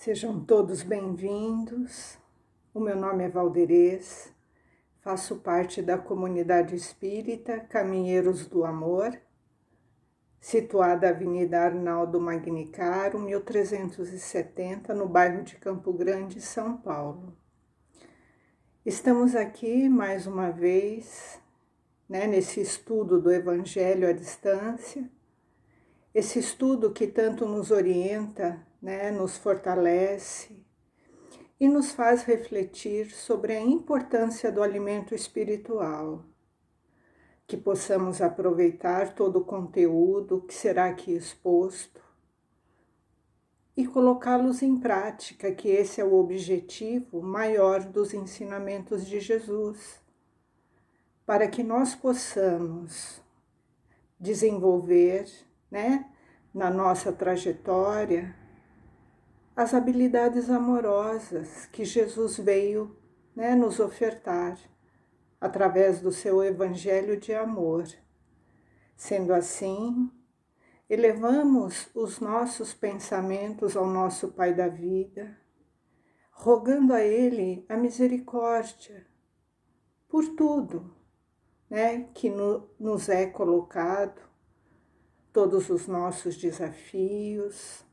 Sejam todos bem-vindos. O meu nome é Valderez, faço parte da comunidade espírita Caminheiros do Amor, situada na Avenida Arnaldo Magnicaro, 1370, no bairro de Campo Grande, São Paulo. Estamos aqui mais uma vez, nesse estudo do Evangelho à distância, esse estudo que tanto nos orienta, nos fortalece e nos faz refletir sobre a importância do alimento espiritual, que possamos aproveitar todo o conteúdo que será aqui exposto e colocá-los em prática, que esse é o objetivo maior dos ensinamentos de Jesus, para que nós possamos desenvolver, na nossa trajetória, as habilidades amorosas que Jesus veio, nos ofertar através do seu evangelho de amor. Sendo assim, elevamos os nossos pensamentos ao nosso Pai da vida, rogando a Ele a misericórdia por tudo, que nos é colocado, todos os nossos desafios,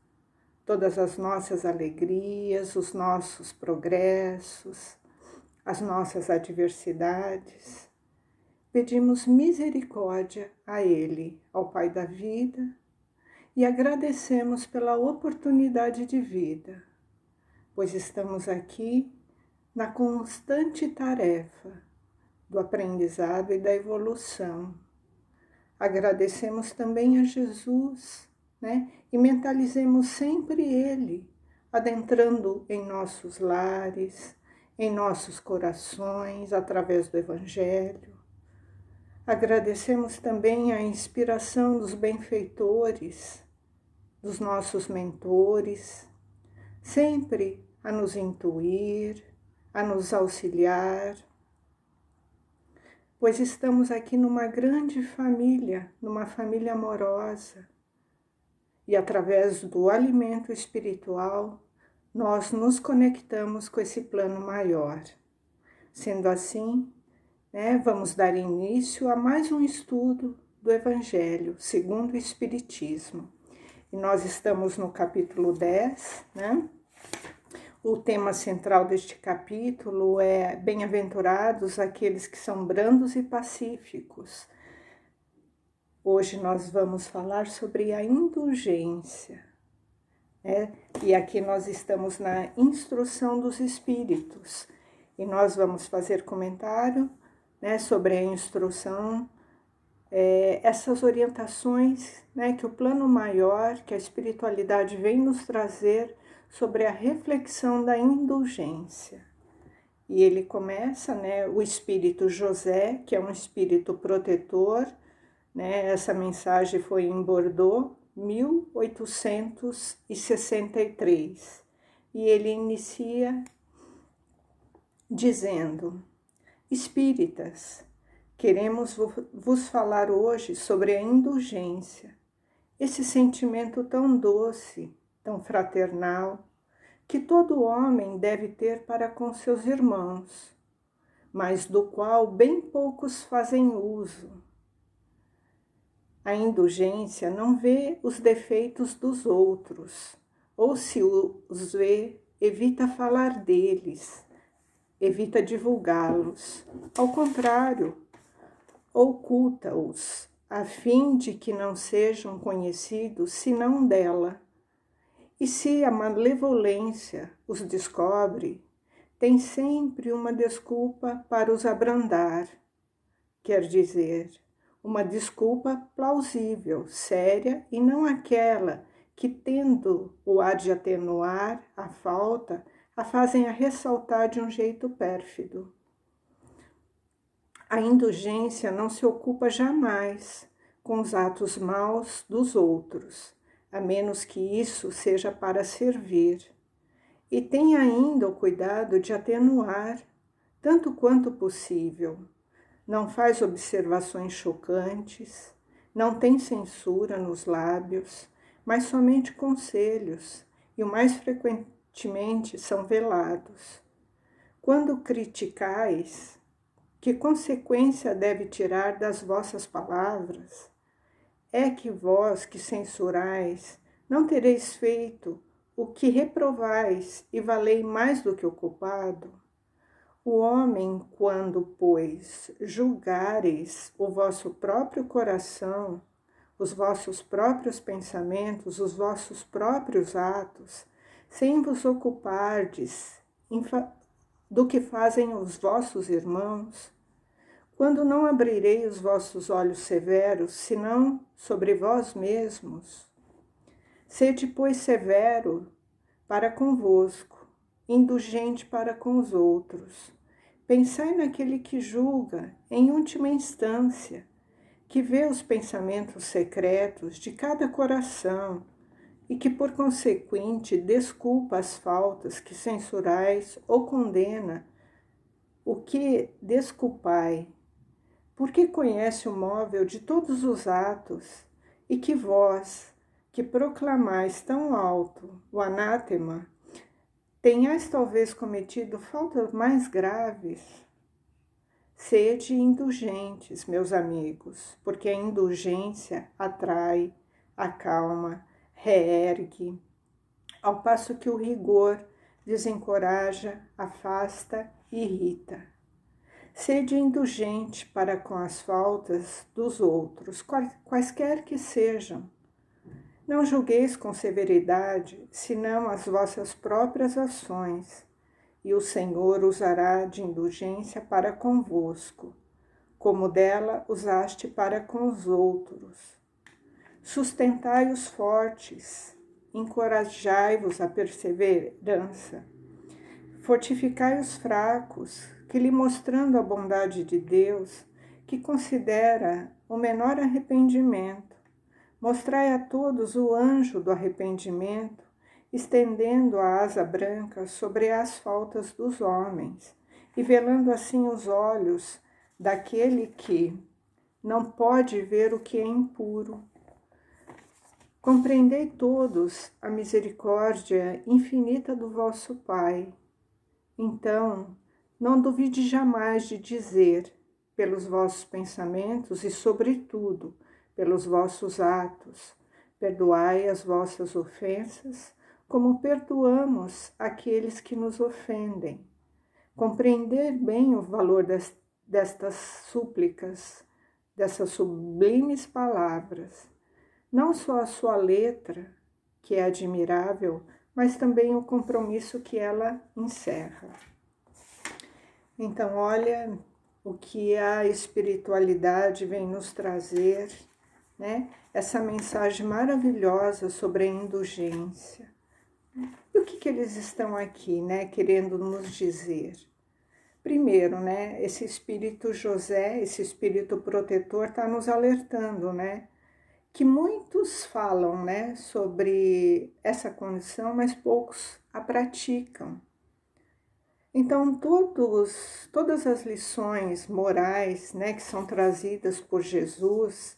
todas as nossas alegrias, os nossos progressos, as nossas adversidades. Pedimos misericórdia a Ele, ao Pai da vida, e agradecemos pela oportunidade de vida, pois estamos aqui na constante tarefa do aprendizado e da evolução. Agradecemos também a Jesus, e mentalizemos sempre Ele, adentrando em nossos lares, em nossos corações, através do Evangelho. Agradecemos também a inspiração dos benfeitores, dos nossos mentores, sempre a nos intuir, a nos auxiliar, pois estamos aqui numa grande família, numa família amorosa, e através do alimento espiritual, nós nos conectamos com esse plano maior. Sendo assim, vamos dar início a mais um estudo do Evangelho segundo o Espiritismo. E nós estamos no capítulo 10, O tema central deste capítulo é Bem-aventurados aqueles que são brandos e pacíficos. Hoje nós vamos falar sobre a indulgência, e aqui nós estamos na instrução dos espíritos, e nós vamos fazer comentário, sobre a instrução, essas orientações, que o plano maior, que a espiritualidade vem nos trazer sobre a reflexão da indulgência. E ele começa, o espírito José, que é um espírito protetor. Essa mensagem foi em Bordeaux, 1863, e ele inicia dizendo: Espíritas, queremos vos falar hoje sobre a indulgência, esse sentimento tão doce, tão fraternal, que todo homem deve ter para com seus irmãos, mas do qual bem poucos fazem uso. A indulgência não vê os defeitos dos outros, ou se os vê, evita falar deles, evita divulgá-los. Ao contrário, oculta-os, a fim de que não sejam conhecidos senão dela. E se a malevolência os descobre, tem sempre uma desculpa para os abrandar, quer dizer, uma desculpa plausível, séria, e não aquela que, tendo o ar de atenuar a falta, a fazem a ressaltar de um jeito pérfido. A indulgência não se ocupa jamais com os atos maus dos outros, a menos que isso seja para servir, e tem ainda o cuidado de atenuar, tanto quanto possível. Não faz observações chocantes, não tem censura nos lábios, mas somente conselhos, e o mais frequentemente são velados. Quando criticais, que consequência deve tirar das vossas palavras? É que vós que censurais, não tereis feito o que reprovais e valei mais do que o culpado? O homem, quando, pois, julgareis o vosso próprio coração, os vossos próprios pensamentos, os vossos próprios atos, sem vos ocupardes do que fazem os vossos irmãos, quando não abrirei os vossos olhos severos, senão sobre vós mesmos? Sede, pois, severo para convosco, indulgente para com os outros. Pensai naquele que julga, em última instância, que vê os pensamentos secretos de cada coração e que, por consequente, desculpa as faltas que censurais ou condena o que desculpai, porque conhece o móvel de todos os atos, e que vós, que proclamais tão alto o anátema, tenhais talvez cometido faltas mais graves. Sede indulgentes, meus amigos, porque a indulgência atrai, acalma, reergue, ao passo que o rigor desencoraja, afasta e irrita. Sede indulgente para com as faltas dos outros, quaisquer que sejam. Não julgueis com severidade, senão as vossas próprias ações, e o Senhor usará de indulgência para convosco, como dela usaste para com os outros. Sustentai os fortes, encorajai-vos à perseverança, fortificai os fracos, que lhe mostrando a bondade de Deus, que considera o menor arrependimento, mostrai a todos o anjo do arrependimento, estendendo a asa branca sobre as faltas dos homens, e velando assim os olhos daquele que não pode ver o que é impuro. Compreendei todos a misericórdia infinita do vosso Pai. Então, não duvide jamais de dizer, pelos vossos pensamentos e, sobretudo, pelos vossos atos, perdoai as vossas ofensas, como perdoamos aqueles que nos ofendem. Compreender bem o valor destas súplicas, dessas sublimes palavras, não só a sua letra, que é admirável, mas também o compromisso que ela encerra. Então, olha o que a espiritualidade vem nos trazer, né? Essa mensagem maravilhosa sobre a indulgência. E o que eles estão aqui, né, querendo nos dizer? Primeiro, né, esse espírito José, esse espírito protetor está nos alertando, né, que muitos falam, né, sobre essa condição, mas poucos a praticam. Então, todas as lições morais, né, que são trazidas por Jesus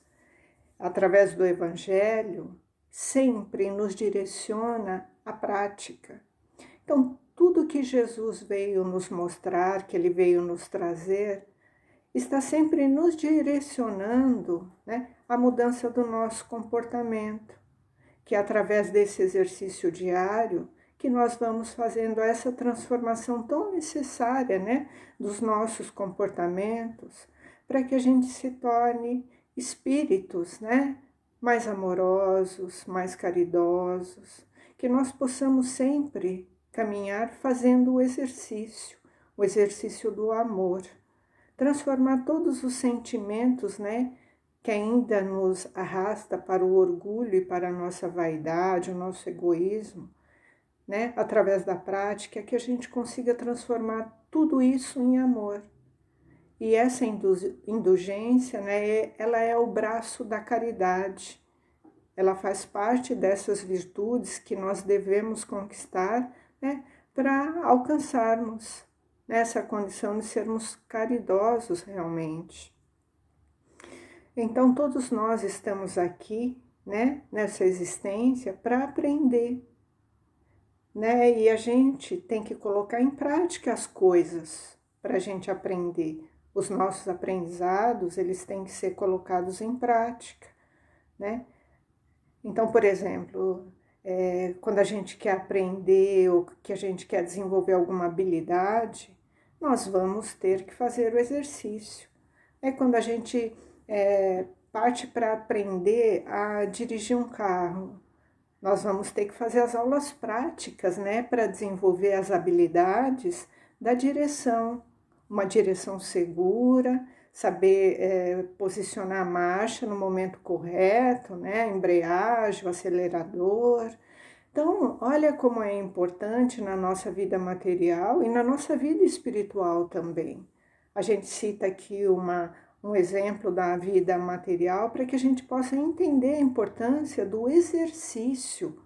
através do Evangelho, sempre nos direciona à prática. Então, tudo que Jesus veio nos mostrar, que ele veio nos trazer, está sempre nos direcionando, né, à mudança do nosso comportamento, que é através desse exercício diário que nós vamos fazendo essa transformação tão necessária, né, dos nossos comportamentos, para que a gente se torne espíritos, né, mais amorosos, mais caridosos, que nós possamos sempre caminhar fazendo o exercício do amor, transformar todos os sentimentos, né, que ainda nos arrasta para o orgulho e para a nossa vaidade, o nosso egoísmo, né, através da prática, que a gente consiga transformar tudo isso em amor. E essa indulgência, né, ela é o braço da caridade. Ela faz parte dessas virtudes que nós devemos conquistar, né, para alcançarmos essa condição de sermos caridosos realmente. Então, todos nós estamos aqui, né, nessa existência para aprender. né? E a gente tem que colocar em prática as coisas para a gente aprender. Os nossos aprendizados, eles têm que ser colocados em prática, né? Então, por exemplo, quando a gente quer aprender ou que a gente quer desenvolver alguma habilidade, nós vamos ter que fazer o exercício. Quando a gente parte para aprender a dirigir um carro, nós vamos ter que fazer as aulas práticas, né, para desenvolver as habilidades da direção, uma direção segura, saber posicionar a marcha no momento correto, né, a embreagem, o acelerador. Então, olha como é importante na nossa vida material e na nossa vida espiritual também. A gente cita aqui um exemplo da vida material para que a gente possa entender a importância do exercício,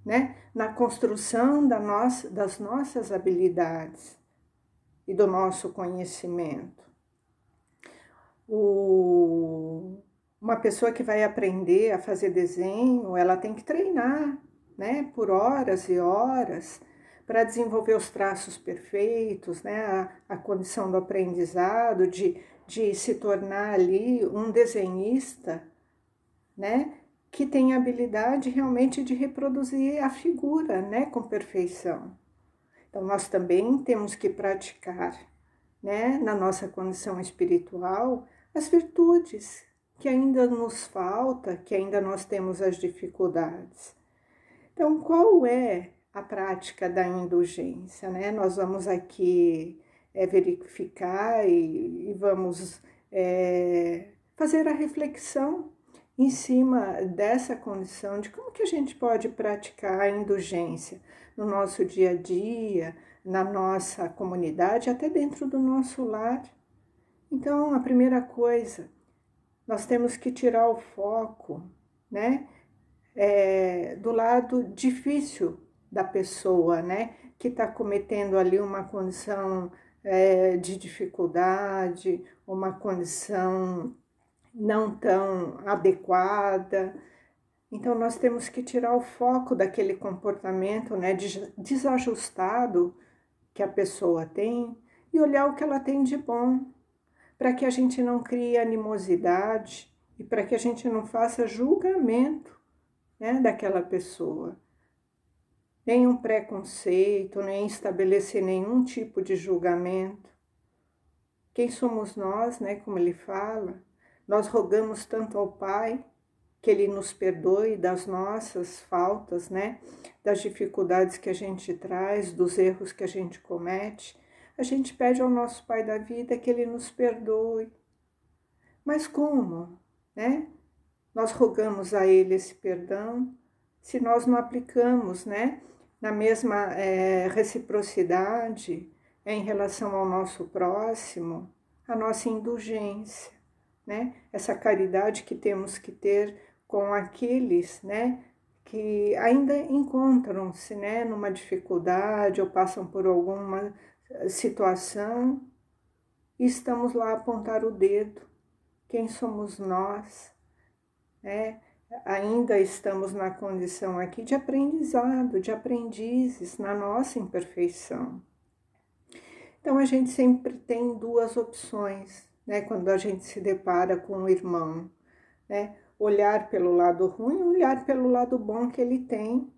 né, na construção das nossas habilidades e do nosso conhecimento. Uma pessoa que vai aprender a fazer desenho, ela tem que treinar, né, por horas e horas para desenvolver os traços perfeitos, né, a condição do aprendizado, de se tornar ali um desenhista, né, que tem a habilidade realmente de reproduzir a figura, né, com perfeição. Então, nós também temos que praticar, né, na nossa condição espiritual, as virtudes que ainda nos falta, que ainda nós temos as dificuldades. Então, qual é a prática da indulgência, né? Nós vamos aqui verificar e vamos fazer a reflexão em cima dessa condição de como que a gente pode praticar a indulgência no nosso dia a dia, na nossa comunidade, até dentro do nosso lar. Então, a primeira coisa, nós temos que tirar o foco, né, do lado difícil da pessoa, né, que está cometendo ali uma condição de dificuldade, uma condição não tão adequada. Então, nós temos que tirar o foco daquele comportamento, né, desajustado que a pessoa tem e olhar o que ela tem de bom, para que a gente não crie animosidade e para que a gente não faça julgamento, né, daquela pessoa. Nenhum preconceito, nem estabelecer nenhum tipo de julgamento. Quem somos nós, né, como ele fala? Nós rogamos tanto ao Pai que Ele nos perdoe das nossas faltas, né, das dificuldades que a gente traz, dos erros que a gente comete. A gente pede ao nosso Pai da vida que Ele nos perdoe. Mas como, né? Nós rogamos a Ele esse perdão se nós não aplicamos, né, na mesma reciprocidade em relação ao nosso próximo, a nossa indulgência, né? Essa caridade que temos que ter com aqueles, né, que ainda encontram-se, né, numa dificuldade ou passam por alguma situação e estamos lá a apontar o dedo. Quem somos nós, né? Ainda estamos na condição aqui de aprendizado, de aprendizes na nossa imperfeição. Então a gente sempre tem duas opções, né, quando a gente se depara com um irmão, né? Olhar pelo lado ruim, olhar pelo lado bom que ele tem,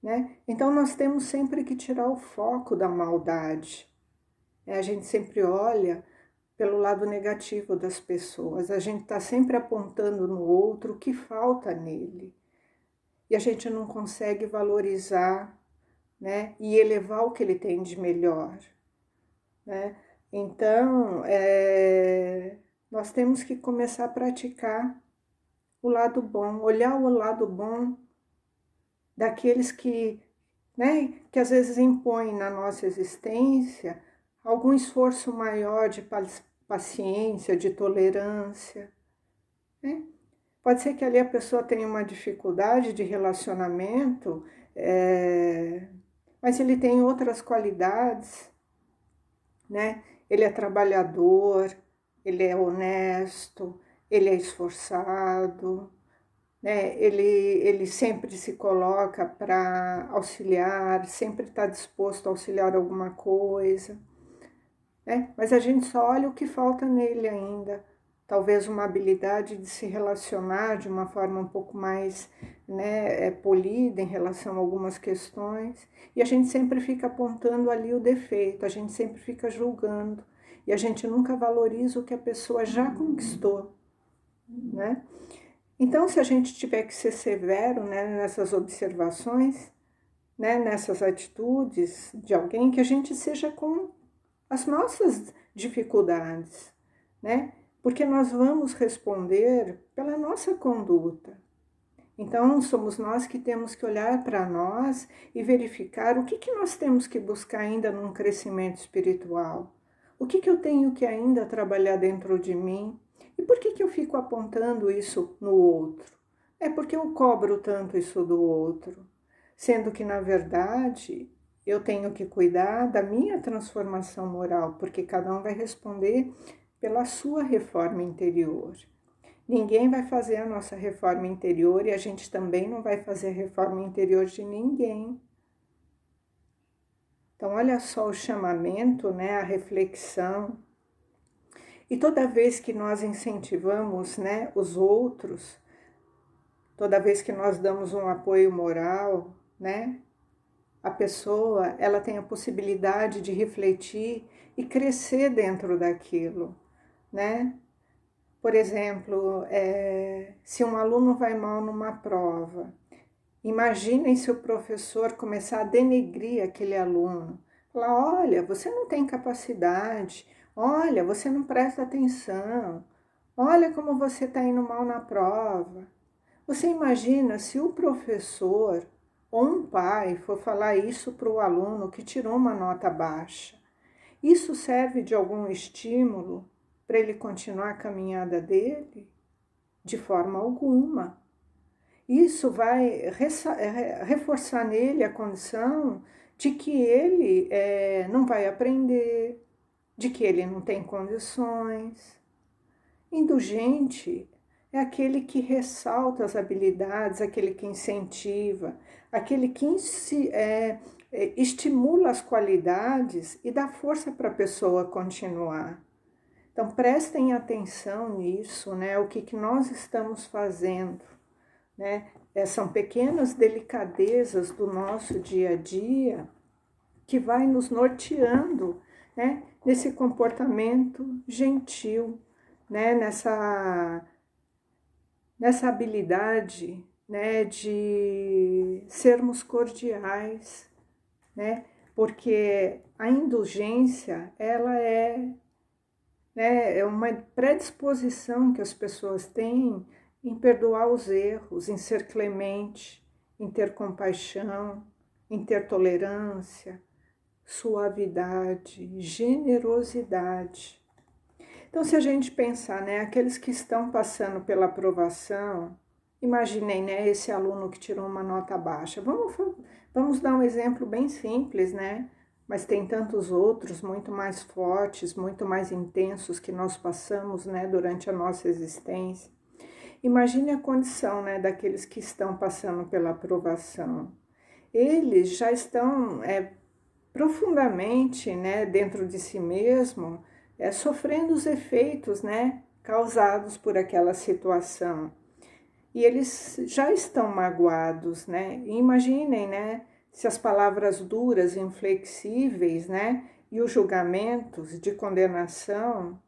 né? Então nós temos sempre que tirar o foco da maldade. A gente sempre olha pelo lado negativo das pessoas, a gente está sempre apontando no outro o que falta nele. E a gente não consegue valorizar, né, e elevar o que ele tem de melhor, né? Então, nós temos que começar a praticar o lado bom, olhar o lado bom daqueles que, né, que às vezes impõem na nossa existência algum esforço maior de paciência, de tolerância, né? Pode ser que ali a pessoa tenha uma dificuldade de relacionamento, mas ele tem outras qualidades, né? Ele é trabalhador, ele é honesto, ele é esforçado, né? Ele sempre se coloca para auxiliar, sempre está disposto a auxiliar alguma coisa, né? Mas a gente só olha o que falta nele ainda. Talvez uma habilidade de se relacionar de uma forma um pouco mais, né, polida em relação a algumas questões. E a gente sempre fica apontando ali o defeito, a gente sempre fica julgando. E a gente nunca valoriza o que a pessoa já conquistou, né? Então, se a gente tiver que ser severo, né, nessas observações, né, nessas atitudes de alguém, que a gente seja com as nossas dificuldades, né? Porque nós vamos responder pela nossa conduta. Então, somos nós que temos que olhar para nós e verificar o que nós temos que buscar ainda num crescimento espiritual. O que eu tenho que ainda trabalhar dentro de mim? E por que eu fico apontando isso no outro? É porque eu cobro tanto isso do outro, sendo que, na verdade, eu tenho que cuidar da minha transformação moral, porque cada um vai responder pela sua reforma interior. Ninguém vai fazer a nossa reforma interior e a gente também não vai fazer a reforma interior de ninguém. Então, olha só o chamamento, né, a reflexão. E toda vez que nós incentivamos, né, os outros, toda vez que nós damos um apoio moral, né, a pessoa, ela tem a possibilidade de refletir e crescer dentro daquilo, né? Por exemplo, se um aluno vai mal numa prova, imaginem se o professor começar a denegrir aquele aluno. Falar, olha, você não tem capacidade, olha, você não presta atenção, olha como você está indo mal na prova. Você imagina se o professor ou um pai for falar isso para o aluno que tirou uma nota baixa. Isso serve de algum estímulo para ele continuar a caminhada dele? De forma alguma. Isso vai reforçar nele a condição de que ele não vai aprender, de que ele não tem condições. Indulgente é aquele que ressalta as habilidades, aquele que incentiva, aquele que estimula as qualidades e dá força para a pessoa continuar. Então, prestem atenção nisso, né? O que nós estamos fazendo, né? São pequenas delicadezas do nosso dia a dia que vai nos norteando, né? Nesse comportamento gentil, né? Nessa habilidade, né? De sermos cordiais, né? Porque a indulgência, ela é uma predisposição que as pessoas têm em perdoar os erros, em ser clemente, em ter compaixão, em ter tolerância, suavidade, generosidade. Então, se a gente pensar, né, aqueles que estão passando pela aprovação, imaginei, né, esse aluno que tirou uma nota baixa. Vamos dar um exemplo bem simples, né? Mas tem tantos outros muito mais fortes, muito mais intensos que nós passamos, né, durante a nossa existência. Imagine a condição, né, daqueles que estão passando pela aprovação. Eles já estão profundamente, né, dentro de si mesmo, sofrendo os efeitos, né, causados por aquela situação. E eles já estão magoados, né? E imaginem, né, se as palavras duras, inflexíveis, né, e os julgamentos de condenação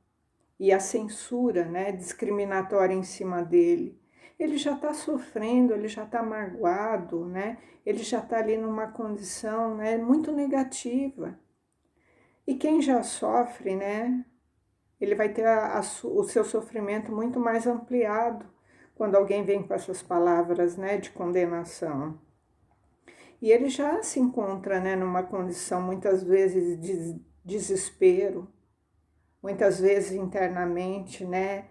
e a censura, né, discriminatória em cima dele. Ele já está sofrendo, ele já está magoado, né? Ele já está ali numa condição, né, muito negativa. E quem já sofre, né, ele vai ter o seu sofrimento muito mais ampliado quando alguém vem com essas palavras, né, de condenação. E ele já se encontra, né, numa condição muitas vezes de desespero, muitas vezes internamente, né,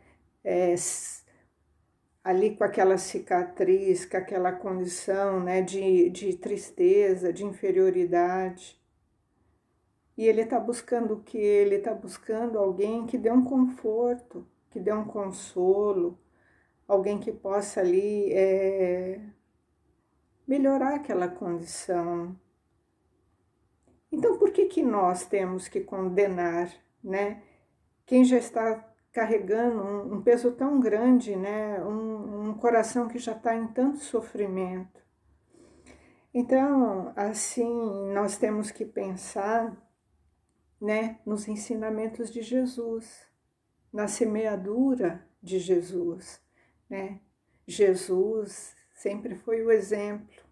ali com aquela cicatriz, com aquela condição, né, de tristeza, de inferioridade. E ele está buscando o quê? Ele está buscando alguém que dê um conforto, que dê um consolo, alguém que possa ali melhorar aquela condição. Então, por que nós temos que condenar, né? Quem já está carregando um peso tão grande, né? Um coração que já está em tanto sofrimento. Então, assim, nós temos que pensar, né, nos ensinamentos de Jesus, na semeadura de Jesus, né? Jesus sempre foi o exemplo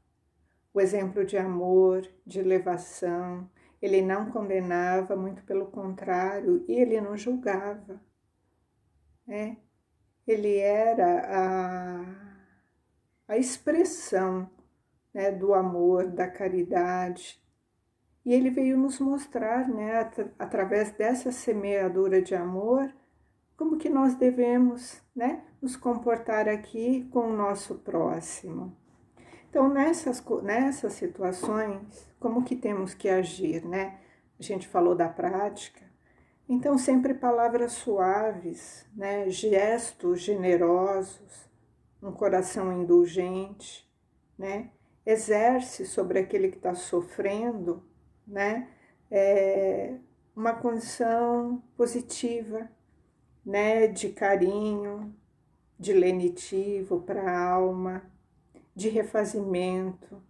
de amor, de elevação. Ele não condenava, muito pelo contrário, e ele não julgava, né? Ele era a expressão, né, do amor, da caridade. E ele veio nos mostrar, né, através dessa semeadura de amor, como que nós devemos, né, nos comportar aqui com o nosso próximo. Então, nessas situações, como que temos que agir, né? A gente falou da prática. Então, sempre palavras suaves, né? Gestos generosos, um coração indulgente, né? Exerce sobre aquele que está sofrendo, né? Uma condição positiva, né? De carinho, de lenitivo para a alma, de refazimento.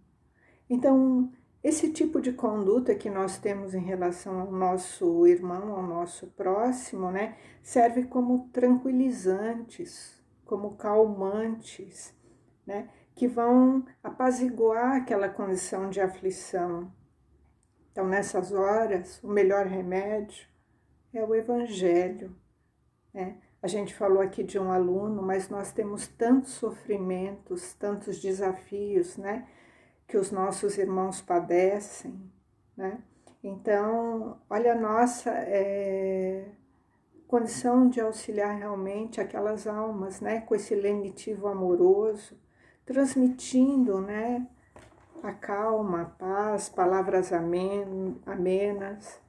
Então, esse tipo de conduta que nós temos em relação ao nosso irmão, ao nosso próximo, né, serve como tranquilizantes, como calmantes, né, que vão apaziguar aquela condição de aflição. Então, nessas horas, o melhor remédio é o Evangelho, né? A gente falou aqui de um aluno, mas nós temos tantos sofrimentos, tantos desafios, né, que os nossos irmãos padecem, né? Então, olha a nossa condição de auxiliar realmente aquelas almas, né, com esse lenitivo amoroso, transmitindo, né, a calma, a paz, palavras amenas.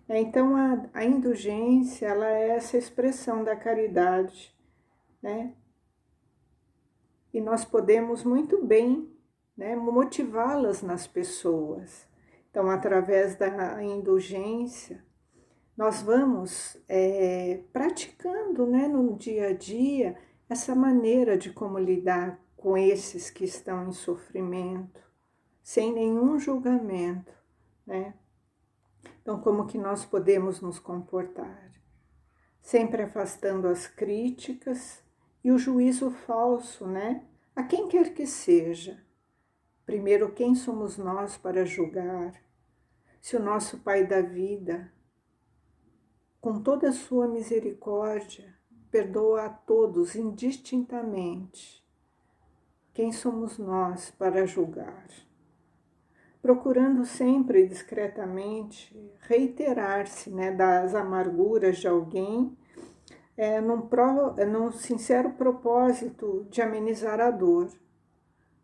Então, a indulgência, ela é essa expressão da caridade, né? E nós podemos muito bem, né, motivá-las nas pessoas. Então, através da indulgência, nós vamos praticando, né, no dia a dia essa maneira de como lidar com esses que estão em sofrimento, sem nenhum julgamento, né? Então, como que nós podemos nos comportar? Sempre afastando as críticas e o juízo falso, né? A quem quer que seja. Primeiro, quem somos nós para julgar? Se o nosso Pai da vida, com toda a sua misericórdia, perdoa a todos indistintamente, quem somos nós para julgar? Procurando sempre discretamente reiterar-se, né, das amarguras de alguém, num sincero propósito de amenizar a dor.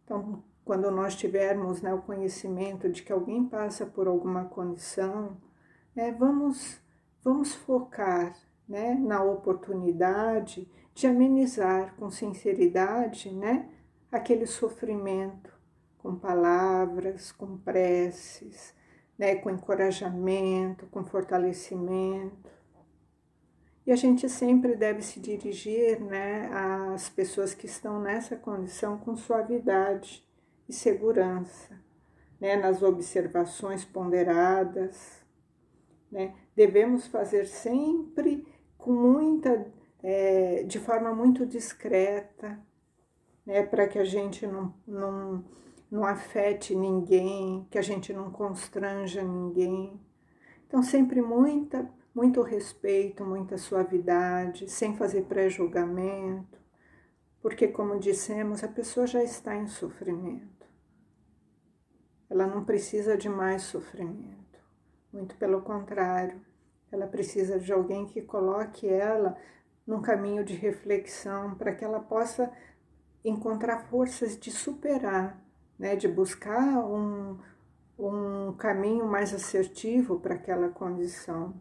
Então, quando nós tivermos, né, o conhecimento de que alguém passa por alguma condição, vamos focar, né, na oportunidade de amenizar com sinceridade, né, aquele sofrimento, com palavras, com preces, né, com encorajamento, com fortalecimento. E a gente sempre deve se dirigir, né, às pessoas que estão nessa condição com suavidade e segurança, né, nas observações ponderadas, né? Devemos fazer sempre com de forma muito discreta, né, para que a gente não afete ninguém, que a gente não constranja ninguém. Então, sempre muito respeito, muita suavidade, sem fazer pré-julgamento, porque, como dissemos, a pessoa já está em sofrimento. Ela não precisa de mais sofrimento, muito pelo contrário, ela precisa de alguém que coloque ela num caminho de reflexão para que ela possa encontrar forças de superar, né, de buscar um caminho mais assertivo para aquela condição.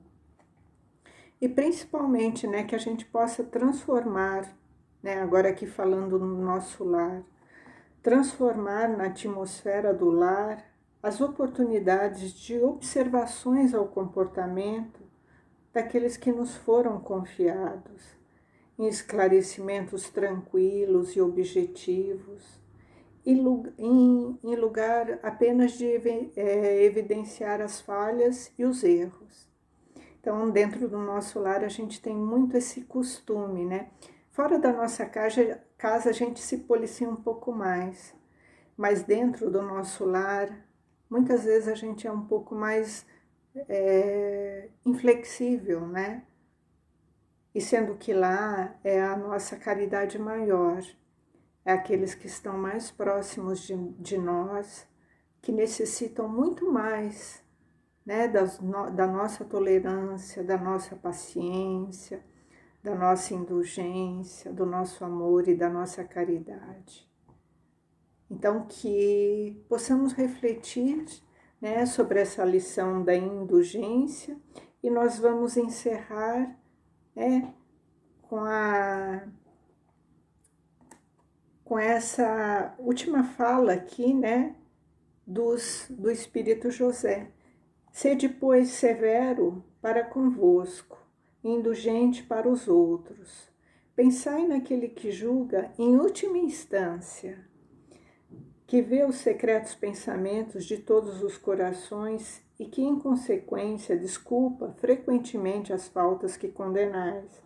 E principalmente, né, que a gente possa transformar, né? Agora aqui falando no nosso lar, transformar na atmosfera do lar as oportunidades de observações ao comportamento daqueles que nos foram confiados, em esclarecimentos tranquilos e objetivos, em lugar apenas de evidenciar as falhas e os erros. Então, dentro do nosso lar, a gente tem muito esse costume, né? Fora da nossa casa a gente se policia um pouco mais, mas dentro do nosso lar, muitas vezes a gente é um pouco mais inflexível, né? E sendo que lá é a nossa caridade maior, é aqueles que estão mais próximos de nós, que necessitam muito mais, né, da nossa tolerância, da nossa paciência, da nossa indulgência, do nosso amor e da nossa caridade. Então, que possamos refletir, né, sobre essa lição da indulgência, e nós vamos encerrar, né, com essa última fala aqui, né, do Espírito José. Sede, pois, severo para convosco, indulgente para os outros. Pensai naquele que julga em última instância, que vê os secretos pensamentos de todos os corações e que, em consequência, desculpa frequentemente as faltas que condenais,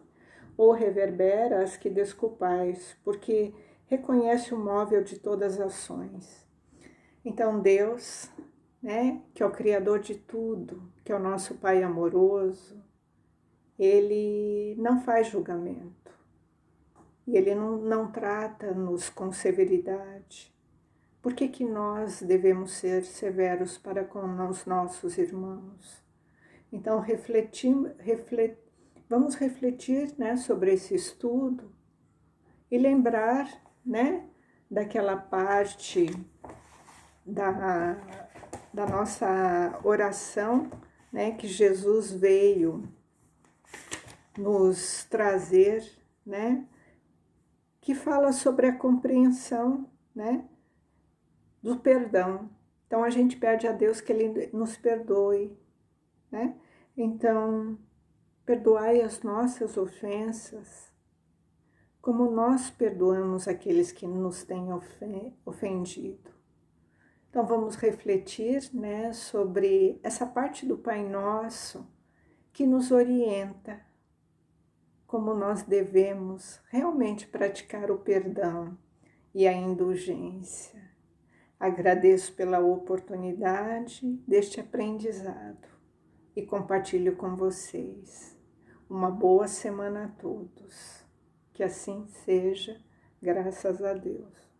ou reverbera as que desculpais, porque reconhece o móvel de todas as ações. Então Deus, né, que é o Criador de tudo, que é o nosso Pai amoroso, Ele não faz julgamento. E Ele não trata-nos com severidade. Por que nós devemos ser severos para com os nossos irmãos? Então, vamos refletir, né, sobre esse estudo e lembrar, né, daquela parte da nossa oração, né, que Jesus veio nos trazer, né, que fala sobre a compreensão, né, do perdão. Então a gente pede a Deus que Ele nos perdoe, né? Então, perdoai as nossas ofensas, como nós perdoamos aqueles que nos têm ofendido. Então vamos refletir, né, sobre essa parte do Pai Nosso que nos orienta como nós devemos realmente praticar o perdão e a indulgência. Agradeço pela oportunidade deste aprendizado e compartilho com vocês. Uma boa semana a todos. Que assim seja, graças a Deus.